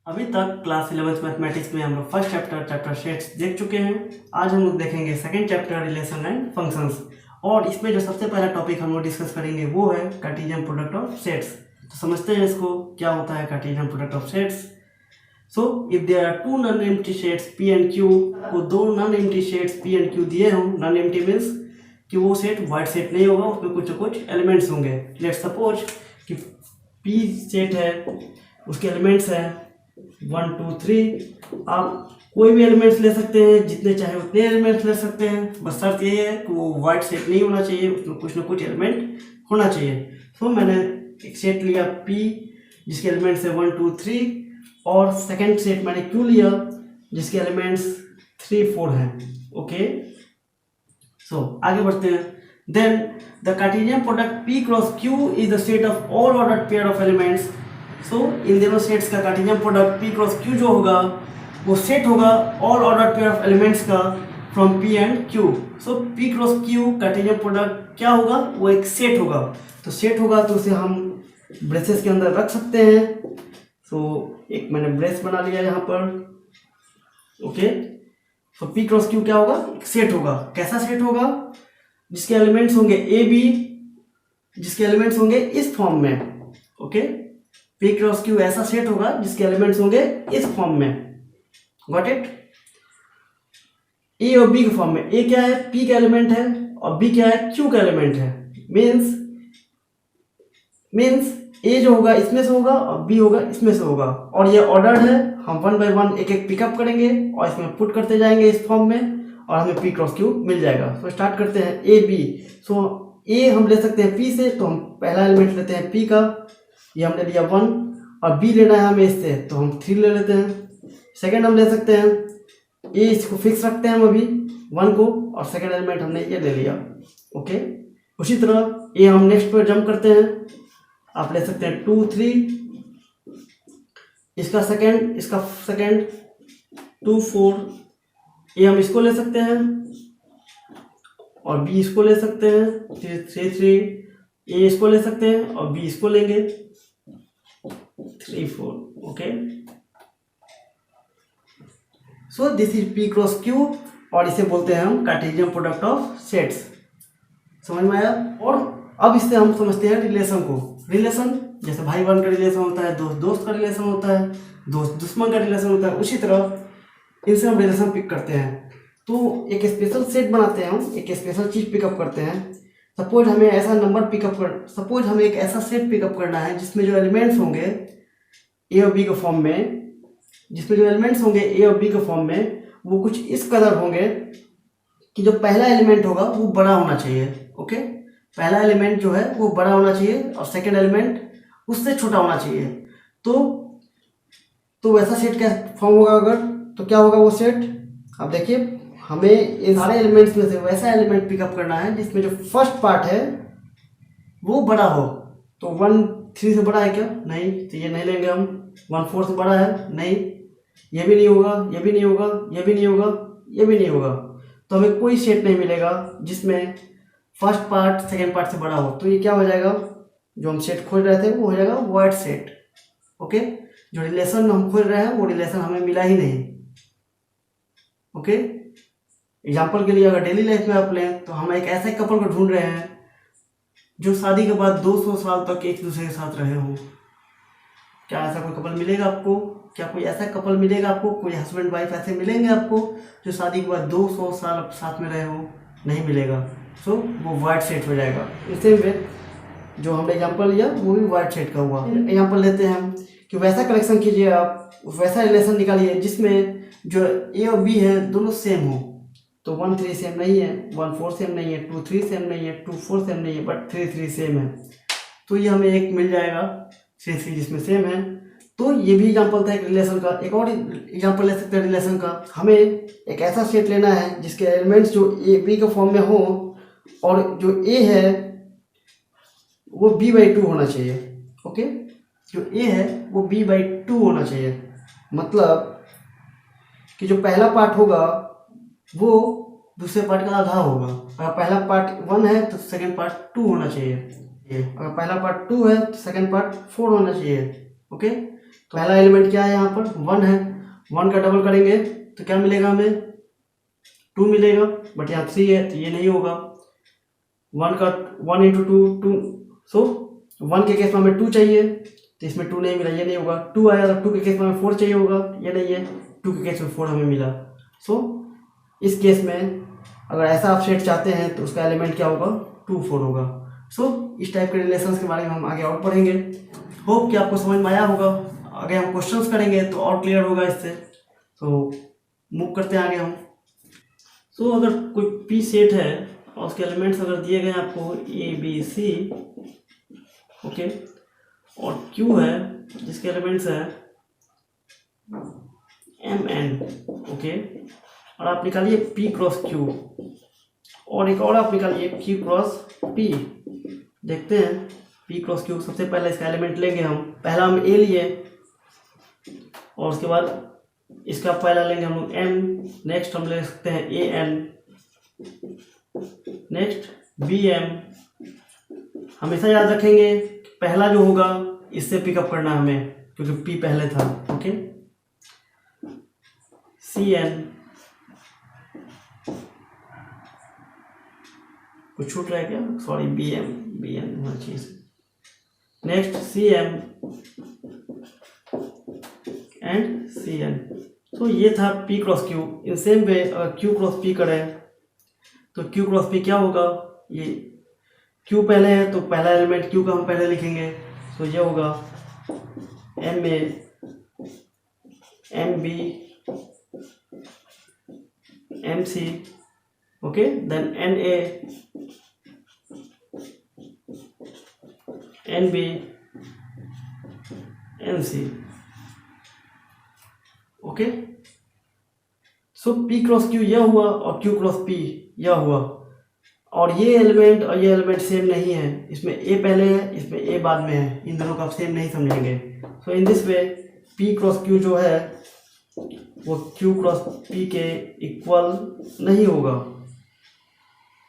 अभी तक class 11th mathematics में हम लोग फर्स्ट चैप्टर सेट्स देख चुके हैं। आज हम लोग देखेंगे second chapter relation and functions. और इसमें जो सबसे पहला टॉपिक हम लोग डिस्कस करेंगे वो है कार्टेशियन प्रोडक्ट ऑफ सेट्स। तो समझते हैं इसको, क्या होता है Cartesian product of sets. So if there are two non empty sets P and Q, वो दो non empty sets P and Q दिए हों। नॉन एम्प्टी मीन्स कि वो सेट वाइड सेट नहीं होगा, उसमें कुछ ना कुछ एलिमेंट्स होंगे। लेट्स सपोज कि पी सेट है, उसके एलिमेंट्स हैं 1 2 3। आप कोई भी एलिमेंट्स ले सकते हैं, जितने चाहे उतने एलिमेंट्स ले सकते हैं। बस शर्त ये है कि वो वाइड सेट नहीं होना चाहिए, उसमें कुछ ना कुछ एलिमेंट होना चाहिए। तो मैंने एक सेट लिया P जिसके एलिमेंट्स है 1 2 3, और सेकंड सेट मैंने Q लिया जिसके एलिमेंट्स 3 4 हैं। ओके, सो आगे बढ़ते हैं। Then the Cartesian product P cross Q is the set of all ordered pair of elements. So इन दोनों सेट्स का Cartesian product P cross Q जो होगा वो सेट होगा all order pair of elements का from P and Q। So P cross Q Cartesian product क्या होगा, वो एक सेट होगा। तो सेट होगा तो उसे हम ब्रेसेस के अंदर रख सकते हैं। सो एक मैंने ब्रेस बना लिया यहाँ पर। ओके, सो P क्रॉस Q क्या होगा, एक सेट होगा। कैसा सेट होगा, जिसके एलिमेंट्स होंगे A B, जिसके एलिमेंट्स होंगे इस फॉर्म में। ओके, P क्रॉस Q ऐसा सेट होगा जिसके एलिमेंट्स होंगे इस फॉर्म में। Got it. A और B के फॉर्म में। A क्या है, P का एलिमेंट है, और B क्या है, Q का एलिमेंट है। मीन्स A जो होगा इसमें से होगा और B होगा इसमें से होगा। और ये ऑर्डर है, हम 1 बाय 1 एक एक पिकअप करेंगे और इसमें पुट करते जाएंगे इस फॉर्म में, और हमें P क्रॉस Q मिल जाएगा। तो स्टार्ट करते हैं A B। सो A हम ले सकते हैं P से, तो हम पहला एलिमेंट लेते हैं P का, ये हमने लिया 1, और B लेना है हमें इससे, तो हम 3 ले लेते हैं। सेकेंड हम ले सकते हैं A, इसको फिक्स रखते हैं हम अभी 1 को, और सेकेंड एलिमेंट हमने ये ले लिया। ओके, उसी तरह A हम नेक्स्ट पर जंप करते हैं। आप ले सकते हैं 2 3, इसका सेकेंड 2 4। A हम इसको ले सकते हैं और B इसको ले सकते हैं 3 3। A इसको ले सकते हैं और B इसको लेंगे 3 4। Okay, so this is P cross Q, और इसे बोलते हैं हम कार्टेशियन प्रोडक्ट ऑफ सेट्स। समझ में आया। और अब इससे हम समझते हैं रिलेशन को। रिलेशन जैसे भाई बहन का रिलेशन होता है, दोस्त दोस्त का रिलेशन होता है, दोस्त दुश्मन का रिलेशन होता है, उसी तरह इनसे हम रिलेशन पिक करते हैं। तो एक स्पेशल सेट बनाते हैं, हम एक स्पेशल चीज पिकअप करते हैं। सपोज हमें ऐसा नंबर सपोज हमें एक ऐसा सेट पिकअप करना है जिसमें जो एलिमेंट्स होंगे A और B के फॉर्म में, वो कुछ इस कदर होंगे कि जो पहला एलिमेंट होगा वो बड़ा होना चाहिए। ओके, पहला एलिमेंट जो है वो बड़ा होना चाहिए और सेकंड एलिमेंट उससे छोटा होना चाहिए। तो वैसा सेट क्या फॉर्म होगा अगर, तो क्या होगा वो सेट। अब देखिए, हमें इन सारे एलिमेंट्स में से वैसा एलिमेंट पिकअप करना है जिसमें जो फर्स्ट पार्ट है वो बड़ा हो। तो 1 3 से बड़ा है क्या, नहीं, तो ये नहीं लेंगे हम। 1 4 से बड़ा है, नहीं, ये भी नहीं होगा, ये भी नहीं होगा, ये भी नहीं होगा, ये भी नहीं होगा। तो हमें कोई सेट नहीं मिलेगा जिसमें फर्स्ट पार्ट सेकेंड पार्ट से बड़ा हो। तो ये क्या हो जाएगा, जो हम सेट खोज रहे थे वो हो जाएगा वाइड सेट। ओके, जो रिलेशन हम खोज रहे हैं वो रिलेशन हमें मिला ही नहीं। ओके, एग्जाम्पल के लिए अगर डेली लाइफ में आप लें तो हम एक ऐसे कपल को ढूंढ रहे हैं जो शादी के बाद 200 साल तक एक दूसरे के साथ रहे हों। क्या ऐसा कोई कपल मिलेगा आपको? क्या कोई ऐसा कपल मिलेगा आपको? कोई हस्बैंड वाइफ ऐसे मिलेंगे आपको जो शादी के बाद 200 साल साथ में रहे हो? नहीं मिलेगा। सो वो वाइड सेट हो जाएगा। इसी में जो हमने एग्जांपल लिया वो भी वाइड सेट का हुआ। एग्जांपल लेते हैं हम कि वैसा कलेक्शन कीजिए, आप वैसा रिलेशन निकालिए जिसमें जो A और B है दोनों सेम हो। तो 1 3 सेम नहीं है, 1 4 सेम नहीं है, 2 3 सेम नहीं है, 2 4 सेम नहीं है, बट 3 3 सेम है। तो ये हमें एक मिल जाएगा 3 3 जिसमें सेम है। तो ये भी एग्जांपल था एक रिलेशन का। एक और एग्जांपल ले सकते हैं रिलेशन का। हमें एक ऐसा सेट लेना है जिसके एलिमेंट्स जो A B के फॉर्म में हो, और जो A है वो B/2 होना चाहिए। ओके, जो A है वो B/2 होना चाहिए। मतलब कि जो पहला पार्ट होगा वो दूसरे पार्ट का आधा होगा। अगर पहला पार्ट 1 है तो सेकेंड पार्ट 2 होना चाहिए। अगर पहला पार्ट 2 है तो सेकेंड पार्ट 4 होना चाहिए। ओके, तो पहला एलिमेंट क्या है यहाँ पर 1 है, 1 का डबल करेंगे तो क्या मिलेगा हमें 2 मिलेगा, बट यहाँ 3 है तो ये नहीं होगा। 1 का 1 इंटू 2 सो 1 के केस में हमें 2 चाहिए तो इसमें 2 नहीं मिला, ये नहीं होगा। 2 आया तो 2 के केस में हमें 4 चाहिए होगा, ये नहीं है, 2 के केस में 4 हमें मिला। सो इस केस में अगर ऐसा आप सेट चाहते हैं तो उसका एलिमेंट क्या होगा 2 4 होगा। सो इस टाइप के रिलेशंस के बारे में हम आगे और पढ़ेंगे। होप कि आपको समझ में आया होगा। आगे हम क्वेश्चंस करेंगे तो और क्लियर होगा इससे। तो मूव करते हैं आगे हम। सो अगर कोई पी सेट है और उसके एलिमेंट्स अगर दिए गए आपको ए बी सी, ओके, और क्यू है जिसके एलिमेंट्स है एम एन, ओके, और आप निकालिए पी क्रॉस क्यू, और एक और आप निकालिए क्यू क्रॉस पी। देखते हैं पी क्रॉस क्यू। सबसे पहले इसका एलिमेंट लेंगे हम, पहला हम ए लिए और उसके बाद इसका पहला लेंगे हम लोग एम, नेक्स्ट हम ले सकते हैं A N, next B M. हमेशा याद रखेंगे पहला जो होगा इससे पिकअप करना हमें क्योंकि पी पहले था, ओके। सी एन, कुछ छूट रहा है क्या, सॉरी, बी एन होना चाहिए। Next C M and C N. तो ये था P cross Q. In same way अगर क्यू क्रॉस पी करें तो क्यू क्रॉस पी क्या होगा, ये क्यू पहले है तो पहला एलिमेंट क्यू का हम पहले लिखेंगे, तो ये होगा M A M B M C, okay, then N A N B N C, okay. So P cross Q यह हुआ और क्यू क्रॉस पी यह हुआ, और ये एलिमेंट और ये एलिमेंट सेम नहीं है। इसमें ए पहले है, इसमें ए बाद में है, इन दोनों को आप सेम नहीं समझेंगे। So in this way P cross Q जो है वो क्यू क्रॉस पी के इक्वल नहीं होगा।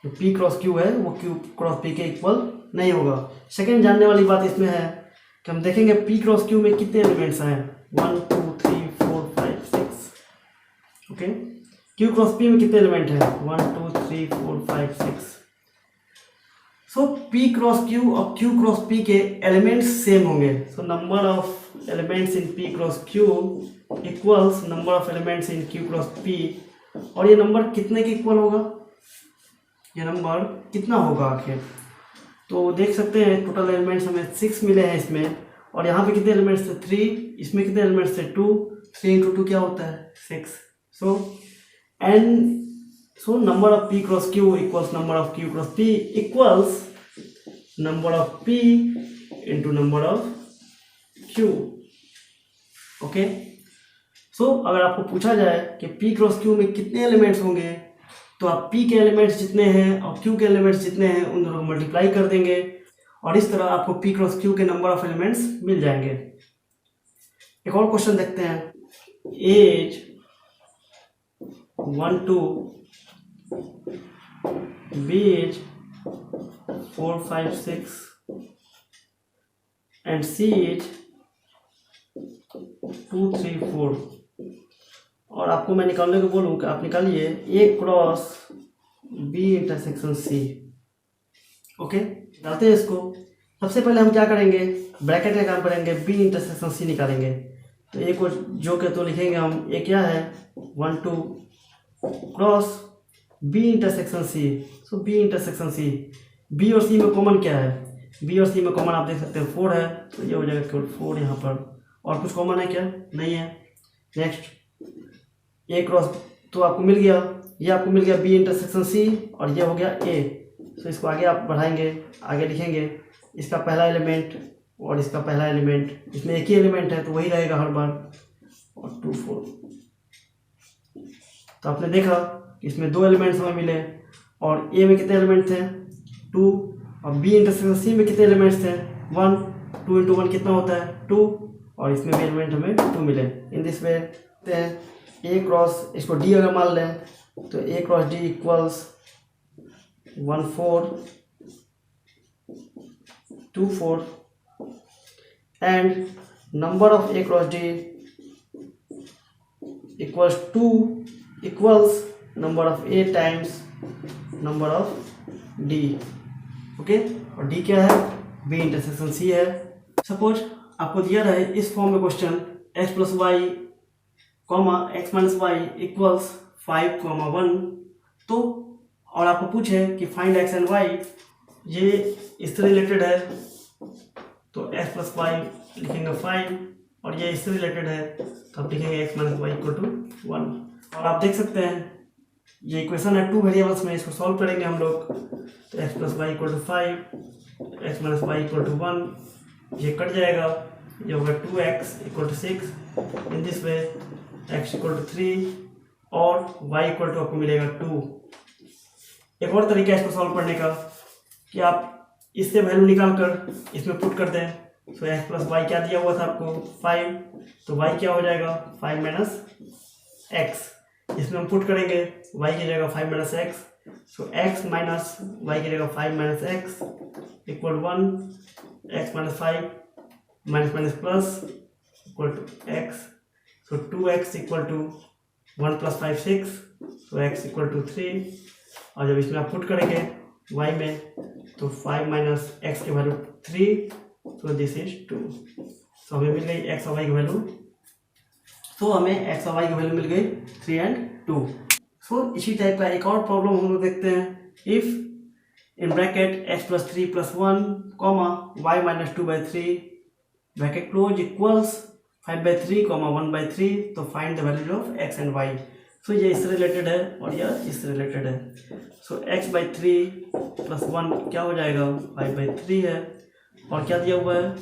जो पी क्रॉस क्यू है वो क्यू क्रॉस पी के इक्वल नहीं होगा। सेकेंड जानने वाली बात इसमें है कि हम देखेंगे पी क्रॉस क्यू में कितने एलिमेंट्स हैं, 1 2 3 4 5 6, ओके। क्यू क्रॉस पी में कितने एलिमेंट हैं, 1 2 3 4 5 6। सो पी क्रॉस क्यू और क्यू क्रॉस पी के एलिमेंट्स सेम होंगे। सो number of elements in P cross Q equals number of elements in Q cross P. और ये नंबर कितने के इक्वल होगा, ये नंबर कितना होगा आखिर, तो देख सकते हैं टोटल एलिमेंट्स हमें 6 मिले हैं इसमें, और यहाँ पे कितने एलिमेंट्स थे 3, इसमें कितने एलिमेंट्स थे 2, 3 इंटू 2 क्या होता है 6। So number of P cross Q equals number of Q cross P equals number of P into number of Q, okay. सो अगर आपको पूछा जाए कि पी क्रॉस क्यू में कितने एलिमेंट्स होंगे तो आप पी के एलिमेंट्स जितने हैं और क्यू के एलिमेंट्स जितने हैं उन दोनों को मल्टीप्लाई कर देंगे, और इस तरह आपको पी क्रॉस क्यू के नंबर ऑफ एलिमेंट्स मिल जाएंगे। एक और क्वेश्चन देखते हैं। As 1 2, B as 4 5 6 and C as 2 3 4। और आपको मैं निकालने को बोलूँ कि आप निकालिए A cross B intersection C, okay. डालते हैं इसको। सबसे पहले हम क्या करेंगे, ब्रैकेट का काम करेंगे, बी इंटरसेक्शन सी निकालेंगे। तो ए को जो के तो लिखेंगे हम, ए क्या है 1 2 क्रॉस बी इंटरसेक्शन सी। सो बी इंटरसेक्शन सी, बी और सी में कॉमन क्या है, बी और सी में कॉमन आप देख सकते हैं 4 है, तो ये हो जाएगा केवल 4 यहाँ पर। और कुछ कॉमन है क्या, नहीं है। नेक्स्ट ए क्रॉस तो आपको मिल गया, ये आपको मिल गया बी इंटरसेक्शन सी, और ये हो गया ए। तो इसको आगे आप बढ़ाएंगे, आगे लिखेंगे इसका पहला एलिमेंट और इसका पहला एलिमेंट, इसमें एक ही एलिमेंट है तो वही रहेगा हर बार, और 2 4। तो आपने देखा कि इसमें 2 एलिमेंट्स हमें मिले, और ए में कितने एलिमेंट थे 2, और बी इंटरसेक्शन सी में कितने एलिमेंट्स थे 1, 2 इंटू 1 कितना होता है 2, और इसमें भी एलिमेंट हमें 2 मिले। In this way A cross, इसको डी अगर मान लें तो A cross D equals 1 4 2 4 and number of A cross D equals two equals number of A times number of D. Okay, और डी क्या है? बी इंटरसेक्शन सी है। सपोज आपको दिया रहे इस फॉर्म में question x plus y comma x minus y equals 5,1, तो और आपको पूछे कि फाइंड एक्स एंड वाई, ये इससे रिलेटेड है तो एक्स प्लस वाई लिखेंगे 5, और ये इससे रिलेटेड है तो आप लिखेंगे x minus y equal to 1। और आप देख सकते हैं ये इक्वेशन है 2 वेरिएबल्स में, इसको सॉल्व करेंगे हम लोग तो x plus y equal to 5, x minus y equal to 1, ये कट जाएगा, ये होगा 2x equal to 6 in this way, x equal to 3 और y इक्वल टू आपको मिलेगा 2। एक और तरीका है इसको सॉल्व करने का कि आप इससे वैल्यू निकाल कर इसमें पुट कर दें, तो x प्लस वाई क्या दिया हुआ था आपको 5, तो y क्या हो जाएगा 5 माइनस एक्स, इसमें हम पुट करेंगे y की जगह 5 minus x, so x minus y की जगह 5 minus x equal 1, x minus 5 minus minus plus equal to x, so 2x equal to 1 plus 5 6, so x equal to 3, और जब इसमें आप पुट करेंगे y में तो 5 माइनस एक्स की वैल्यू 3, सो दिस इज 2। सो हमें मिल गई x और y की वैल्यू, तो हमें x और y की वैल्यू मिल गई 3 एंड 2। सो इसी टाइप का एक और प्रॉब्लम हम लोग देखते हैं। If in bracket x plus 3 plus 1 comma y minus 2/3 bracket close equals 5/3 comma 1/3, तो find the values of x and y। सो ये इससे रिलेटेड है और यह इससे रिलेटेड है। सो x/3 प्लस 1 क्या हो जाएगा 5/3 है, और क्या दिया हुआ है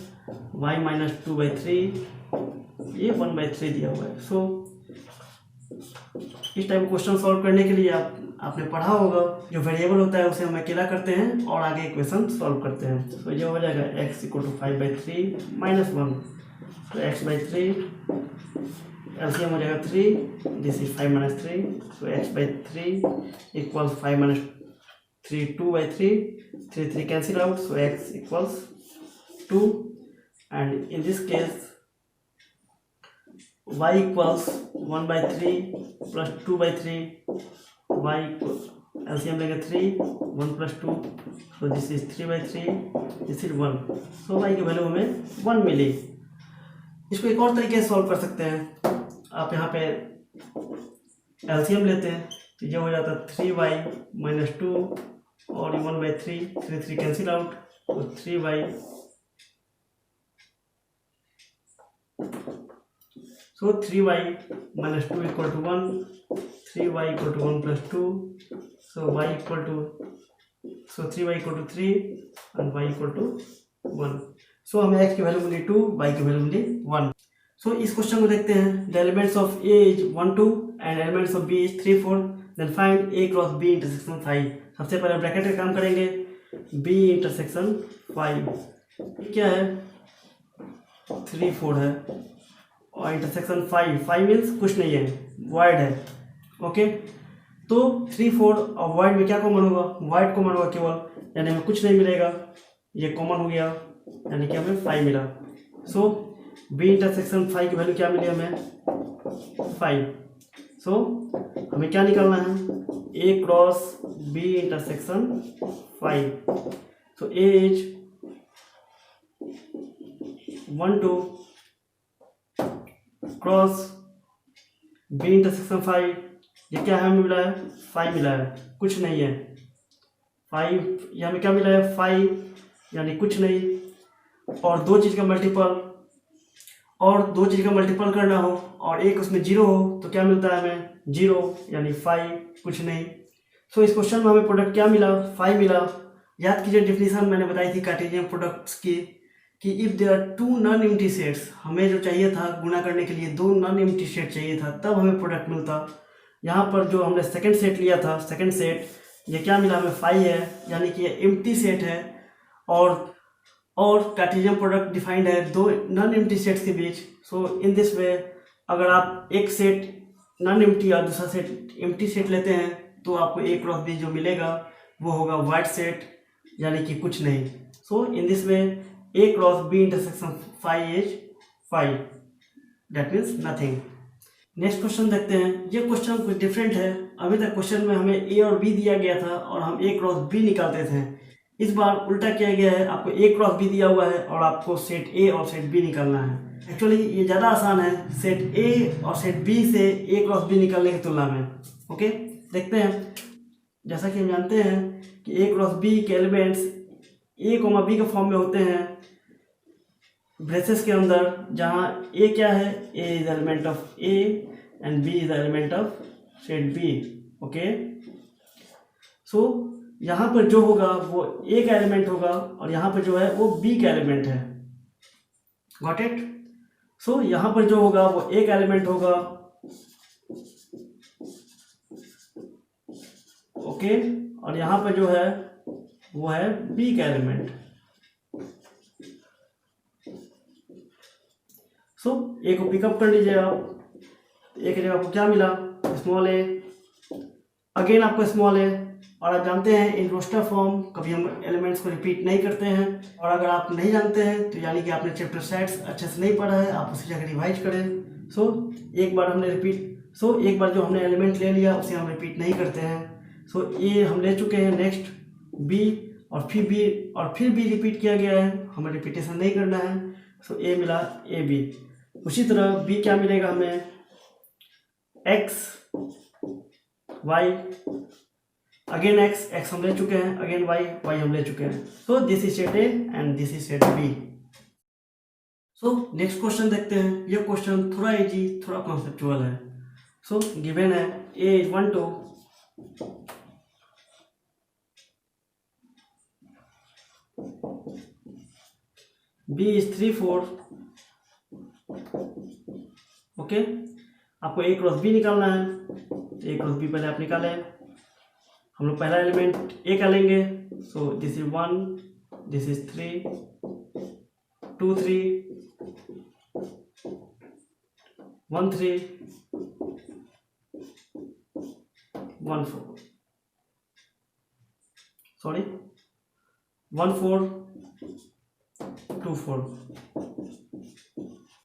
y माइनस 2/3, ये 1/3 दिया हुआ है। सो इस टाइप क्वेश्चन सॉल्व करने के लिए आपने पढ़ा होगा जो वेरिएबल होता है उसे हम अकेला करते हैं और आगे इक्वेशन सॉल्व करते हैं। तो ये हो जाएगा x इक्वल टू 5/3 माइनस 1, तो x/3 एलसीएम हो जाएगा 3, this is 5 minus 3, so x/3 equals 5 minus 3 2/3, 3 cancel out, so x equals 2, and in this case y equals 1/3 plus 2/3, y LCM लेंगे 3, 1 plus 2, so this is 3/3, this is 1, so y की value हमें 1 मिली। इसको एक और तरीके से सॉल्व कर सकते हैं। आप यहाँ पे एलसीएम लेते हैं तो ये हो जाता है 3y माइनस 2 और 1/3, 3 कैंसिल आउट, तो 3y, so 3y minus 2 equal to 1, 3y equal to 1 plus 2, so 3y equal to 3 and y equal to 1। so हमें x की वैल्यू मिली 2, y की वैल्यू मिली 1। so इस क्वेश्चन को देखते हैं। the elements of a is 1 2 and elements of b is 3 4, then find a cross b intersection 5। सबसे पहले bracket का काम करेंगे, b इंटरसेक्शन 5 क्या है 3 4 है, और इंटरसेक्शन 5 मीन्स कुछ नहीं है, वाइड है। ओके, तो 3 4 और वाइड में क्या कॉमन होगा, वाइड कॉमन होगा केवल, यानी हमें कुछ नहीं मिलेगा, ये कॉमन हो गया यानी कि हमें 5 मिला। सो बी इंटरसेक्शन 5 की वैल्यू क्या मिली हमें 5। सो हमें क्या निकालना है A cross B intersection 5। So A is 1 2 cross B intersection 5, ये क्या है हमें मिला है 5 मिला है, कुछ नहीं है 5, ये हमें क्या मिला है 5 यानी कुछ नहीं, और दो चीज़ का मल्टीपल करना हो और एक उसमें 0 हो तो क्या मिलता है हमें 0 यानी 5 कुछ नहीं। सो इस क्वेश्चन में हमें प्रोडक्ट क्या मिला 5 मिला। याद कीजिए डेफिनेशन मैंने बताई थी कार्टेशियन प्रोडक्ट्स की कि if there are 2 non empty sets, हमें जो चाहिए था गुणा करने के लिए 2 नॉन एम्प्टी सेट चाहिए था तब हमें प्रोडक्ट मिलता। यहाँ पर जो हमने सेकंड सेट लिया था, सेकंड सेट ये क्या मिला हमें 5 है, यानी कि ये एम्प्टी सेट है, और कार्टेशियन प्रोडक्ट डिफाइंड है 2 नॉन एम्प्टी सेट्स के बीच। सो इन दिस वे अगर आप एक सेट नॉन एम्प्टी और दूसरा सेट एम्प्टी सेट लेते हैं तो आपको ए क्रॉस बी जो मिलेगा वो होगा वाइड सेट यानी कि कुछ नहीं। So in this way A cross B intersection 5 is 5, that means nothing. Next question देखते हैं। ये क्वेश्चन कुछ डिफरेंट है। अभी तक क्वेश्चन में हमें ए और बी दिया गया था और हम ए क्रॉस बी निकालते थे। इस बार उल्टा किया गया है, आपको ए क्रॉस बी दिया हुआ है और आपको सेट ए और सेट बी निकालना है। एक्चुअली ये ज़्यादा आसान है सेट ए और सेट बी से ए क्रॉस बी निकालने की तुलना में। ओके, देखते हैं। जैसा कि हम जानते हैं कि ए क्रॉस बी के एलिमेंट्स ए कोमा बी के फॉर्म में होते हैं ब्रेसेस के अंदर, जहाँ ए क्या है, A is element of A and B is element of set B. Okay, so यहाँ पर जो होगा वो ए का एलिमेंट होगा और यहाँ पर जो है वो बी का एलिमेंट है। Got it? सो यहाँ पर जो होगा वो ए का एलिमेंट होगा। ओके, और यहाँ पर जो है वो है बी का एलिमेंट। सो ए को पिकअप कर लीजिए आप। ए की जगह आपको क्या मिला, स्मॉल ए, अगेन आपको स्मॉल ए। और आप जानते हैं इन रोस्टर फॉर्म कभी हम एलिमेंट्स को रिपीट नहीं करते हैं। और अगर आप नहीं जानते हैं तो यानी कि आपने चैप्टर सेट्स अच्छे से नहीं पढ़ा है, आप उसी जगह रिवाइज करें। सो एक बार जो हमने एलिमेंट ले लिया उसे हम रिपीट नहीं करते हैं। सो ए हम ले चुके हैं। नेक्स्ट बी और फिर बी रिपीट किया गया है, हमें रिपीटेशन नहीं करना है। सो ए मिला ए बी। उसी तरह बी क्या मिलेगा हमें, एक्स वाई, अगेन एक्स हम ले चुके हैं, अगेन वाई हम ले चुके हैं। So this is set A and this is set B. So next question देखते हैं। ये क्वेश्चन थोड़ा इजी, थोड़ा कॉन्सेप्चुअल है। सो गिवन है A is 1 2, B is 3 4। Okay, आपको ए क्रॉस बी निकालना है। ए क्रॉस बी पहले आप निकालें। हम लोग पहला एलिमेंट ए का लेंगे। सो this is 1, this is 3 2 3 1 3 1 4, sorry 1 4 2 4।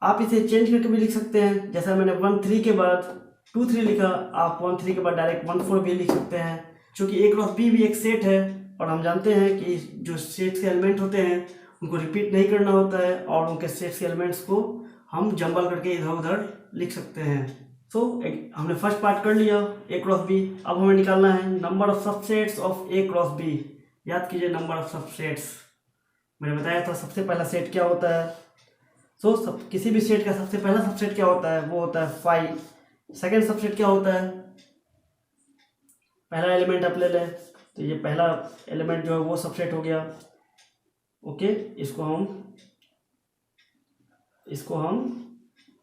आप इसे चेंज करके भी लिख सकते हैं। जैसा मैंने 1 3 के बाद 2 3 लिखा, आप 1 3 के बाद डायरेक्ट 1 4 भी लिख सकते हैं। क्योंकि ए क्रॉस बी भी एक सेट है और हम जानते हैं कि जो सेट्स के एलिमेंट होते हैं उनको रिपीट नहीं करना होता है और उनके सेट्स के एलिमेंट्स को हम जंबल करके इधर उधर लिख सकते हैं। सो हमने फर्स्ट पार्ट कर लिया ए क्रॉस बी। अब हमें निकालना है number of subsets of A cross B. याद कीजिए नंबर ऑफ सबसेट्स, मैंने बताया था सबसे पहला सेट क्या होता है। किसी भी सेट का सबसे पहला सबसेट क्या होता है, वो होता है 5। सेकेंड सबसेट क्या होता है, पहला एलिमेंट आप ले लें तो ये पहला एलिमेंट जो है वो सबसेट हो गया। ओके, इसको हम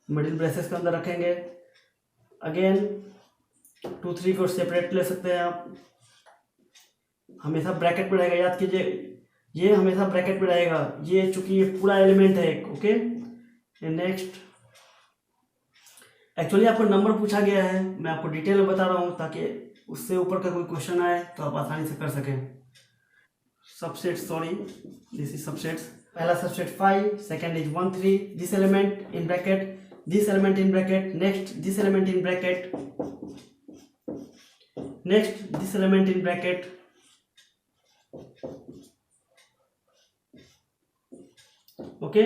मिडिल ब्रेसेस के अंदर रखेंगे। अगेन 2 3 को सेपरेट ले सकते हैं आप, हमेशा ब्रैकेट में रहेगा। याद कीजिए ये हमेशा ब्रैकेट में रहेगा, ये चूंकि ये पूरा एलिमेंट है एक। ओके, नेक्स्ट एक्चुअली आपको नंबर पूछा गया है, मैं आपको डिटेल में बता रहा हूँ ताकि उससे ऊपर का कोई क्वेश्चन आए तो आप आसानी से कर सकें। Subset, sorry this is subsets. पहला subset 5, second is 1 3, this element in bracket, this element in bracket, next this element in bracket, next this element in bracket. Okay,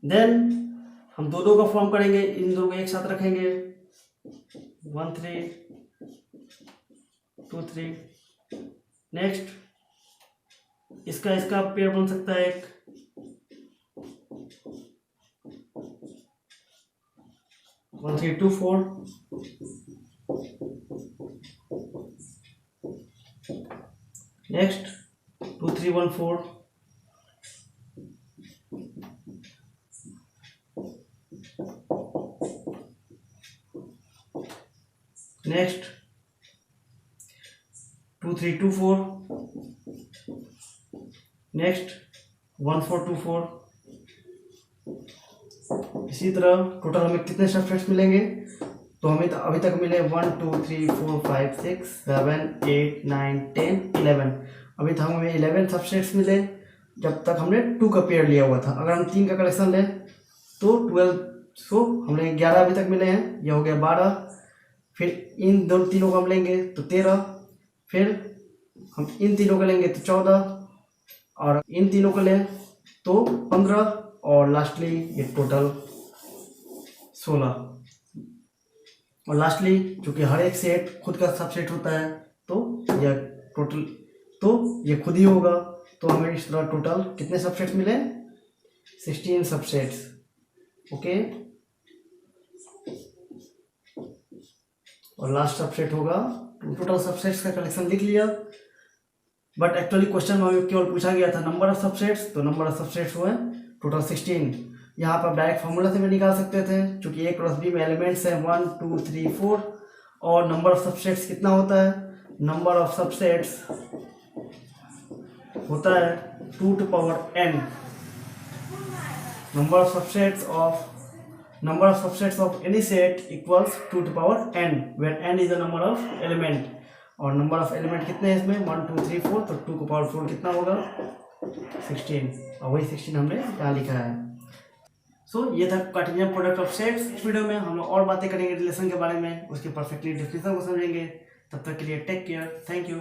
then हम दो का फॉर्म करेंगे, इन दोनों को एक साथ रखेंगे 1 3 2 3। नेक्स्ट इसका पेयर बन सकता है एक, वन 3 2 4। नेक्स्ट 2 3 1 4। नेक्स्ट 2 3 2 4। नेक्स्ट 1 4 2 4। इसी तरह टोटल हमें कितने सबसेट्स मिलेंगे, तो हमें अभी तक मिले 1 2 3 4 5 6 7 8 9 10 11। अभी तक हमें 11 सबसेट्स मिले जब तक हमने 2 का पेयर लिया हुआ था। अगर हम 3 का कलेक्शन लें तो 12, सो हमने 11 अभी तक मिले हैं, ये हो गया 12, फिर इन दो तीनों को हम लेंगे तो 13, फिर हम इन तीनों को लेंगे तो 14, और इन तीनों को लें तो 15, और लास्टली ये टोटल 16। और लास्टली चूंकि हर एक सेट खुद का सबसेट होता है तो यह टोटल, तो ये खुद ही होगा, तो हमें इस तरह टोटल कितने सबसेट्स मिले, 16 सबसेट्स। ओके, और लास्ट सबसेट होगा, टोटल सबसेट्स का कलेक्शन लिख लिया। बट एक्चुअली क्वेश्चन में केवल पूछा गया था नंबर ऑफ सबसेट्स, तो नंबर ऑफ सबसेट्स हुए टोटल 16। यहाँ पर डायरेक्ट फॉर्मूला से भी निकाल सकते थे, क्योंकि A क्रॉस B में एलिमेंट्स हैं 1 2 3 4, और नंबर ऑफ सबसेट्स कितना होता है, नंबर ऑफ सबसेट्स होता है 2 to power n। number of subsets of any set equals 2 to power n, where n is the number of element, और नंबर ऑफ एलिमेंट कितने हैं इसमें 1 2 3 4, तो 2 को पावर 4 कितना होगा 16, और वही 16 हमने यहाँ लिखा है। सो ये था कार्टेशियन प्रोडक्ट ऑफ सेट्स। इस वीडियो में हम लोग और बातें करेंगे रिलेशन के बारे में, उसके परफेक्टली डिफिनेशन को समझेंगे। तब तक के लिए टेक केयर, थैंक यू।